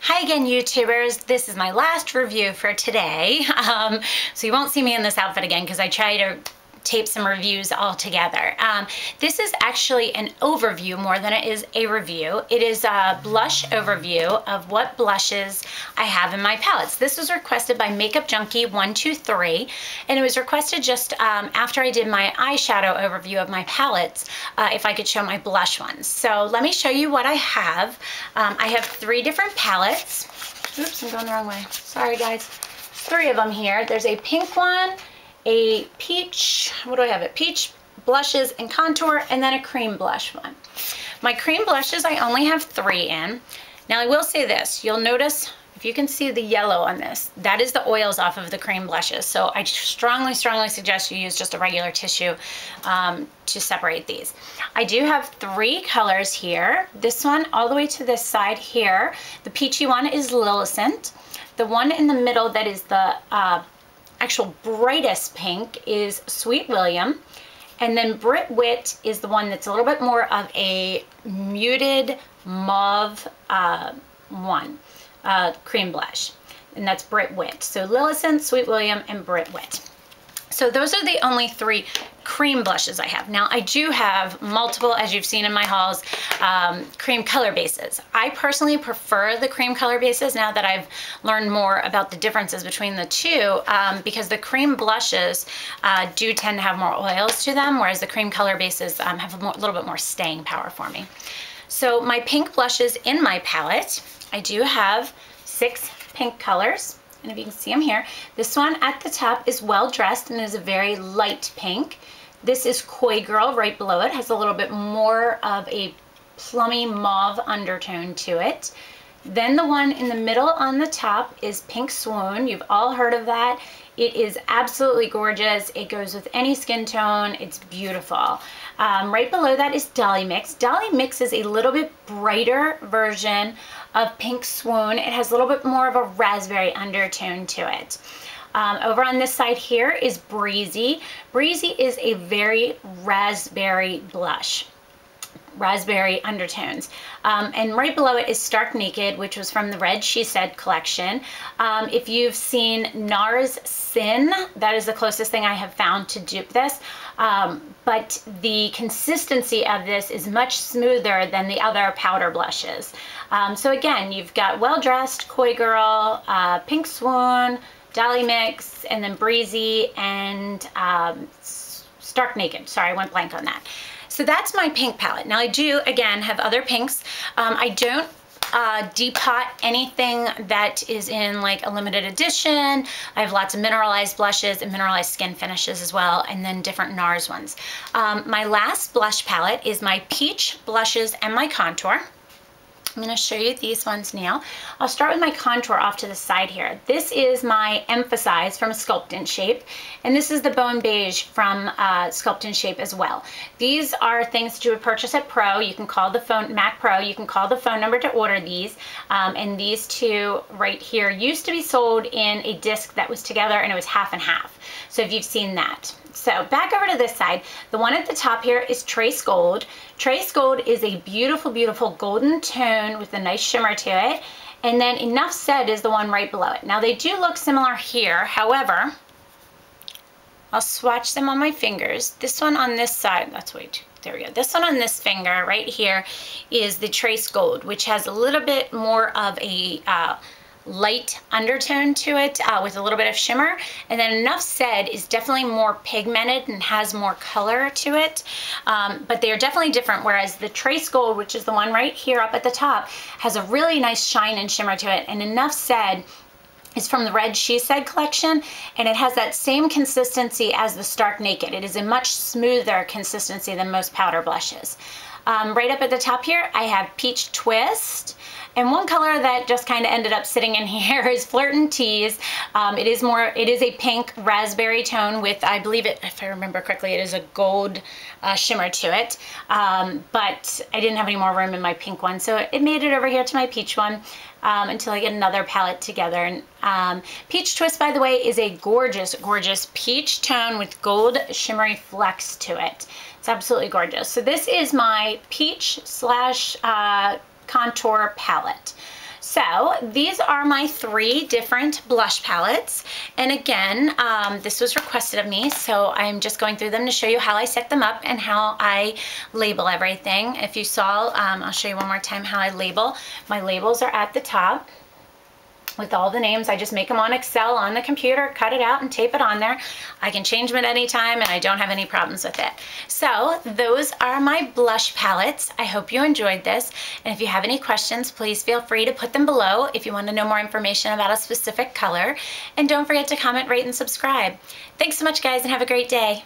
Hi again, YouTubers. This is my last review for today. So you won't see me in this outfit again because I try to tape some reviews all together. This is actually an overview more than it is a review. It is a blush overview of what blushes I have in my palettes. This was requested by Makeup Junkie 123, and it was requested just after I did my eyeshadow overview of my palettes, if I could show my blush ones. So let me show you what I have. I have 3 different palettes. Oops, I'm going the wrong way. Sorry, guys. 3 of them here. There's a pink one, a peach, what do I have? It peach blushes and contour, and then a cream blush one. My cream blushes, I only have 3 in. Now I will say this, you'll notice, if you can see the yellow on this, that is the oils off of the cream blushes. So I strongly suggest you use just a regular tissue to separate these. I do have 3 colors here. This one all the way to this side here, the peachy one is Lillicent. The one in the middle that is the actual brightest pink is Sweet William, and then Brit Wit is the one that's a little bit more of a muted mauve cream blush, and that's Brit Wit. So Lillicent, Sweet William, and Brit Wit. So those are the only 3 cream blushes I have. Now I do have multiple, as you've seen in my hauls, cream color bases. I personally prefer the cream color bases now that I've learned more about the differences between the two, because the cream blushes do tend to have more oils to them, whereas the cream color bases have a little bit more staying power for me. So my pink blushes in my palette, I do have 6 pink colors. And if you can see them here, this one at the top is Well Dressed and is a very light pink. This is Coy Girl right below it, has a little bit more of a plummy mauve undertone to it. Then the one in the middle on the top is Pink Swoon. You've all heard of that. It is absolutely gorgeous. It goes with any skin tone. It's beautiful. Right below that is Dolly Mix. Dolly Mix is a little bit brighter version of Pink Swoon. It has a little bit more of a raspberry undertone to it. Over on this side here is Breezy. Breezy is a very raspberry blush. Raspberry undertones. And right below it is Stark Naked, which was from the Red She Said collection. If you've seen NARS Sin, that is the closest thing I have found to dupe this. But the consistency of this is much smoother than the other powder blushes. So again, you've got Well Dressed, Coy Girl, Pink Swoon, Dolly Mix, and then Breezy, and Stark Naked. Sorry, I went blank on that. So that's my pink palette. Now I do, again, have other pinks. I don't depot anything that is in like a limited edition. I have lots of mineralized blushes and mineralized skin finishes as well, and then different NARS ones. My last blush palette is my peach blushes and my contour. I'm going to show you these ones now. I'll start with my contour off to the side here. This is my Emphasize from Sculpt and Shape, and this is the Bone Beige from Sculpt and Shape as well. These are things that you would purchase at Pro. You can call the phone, Mac Pro, you can call the phone number to order these, and these 2 right here used to be sold in a disc that was together, and it was half and half. So if you've seen that. So back over to this side, the one at the top here is Trace Gold. Trace Gold is a beautiful, beautiful golden tone with a nice shimmer to it. And then Enough Said is the one right below it. Now they do look similar here. However, I'll swatch them on my fingers. This one on this side, there we go. This one on this finger right here is the Trace Gold, which has a little bit more of a light undertone to it with a little bit of shimmer, and then Enough Said is definitely more pigmented and has more color to it, but they are definitely different, whereas the Trace Gold, which is the one right here up at the top, has a really nice shine and shimmer to it, and Enough Said is from the Red She Said collection, and it has that same consistency as the Stark Naked. It is a much smoother consistency than most powder blushes. Right up at the top here, I have Peach Twist. And one color that just kind of ended up sitting in here is Flirt and Tease. It is a pink raspberry tone with, I believe it, if I remember correctly, it is a gold shimmer to it. But I didn't have any more room in my pink one, so it made it over here to my peach one until I get another palette together. And Peach Twist, by the way, is a gorgeous, gorgeous peach tone with gold shimmery flecks to it. It's absolutely gorgeous. So this is my peach slash contour palette. So these are my 3 different blush palettes. And again, this was requested of me, so I'm just going through them to show you how I set them up and how I label everything. If you saw, I'll show you one more time how I label. My labels are at the top with all the names. I just make them on Excel on the computer, cut it out and tape it on there. I can change them at any time and I don't have any problems with it. So those are my blush palettes. I hope you enjoyed this. And if you have any questions, please feel free to put them below if you want to know more information about a specific color. And don't forget to comment, rate, and subscribe. Thanks so much, guys, and have a great day.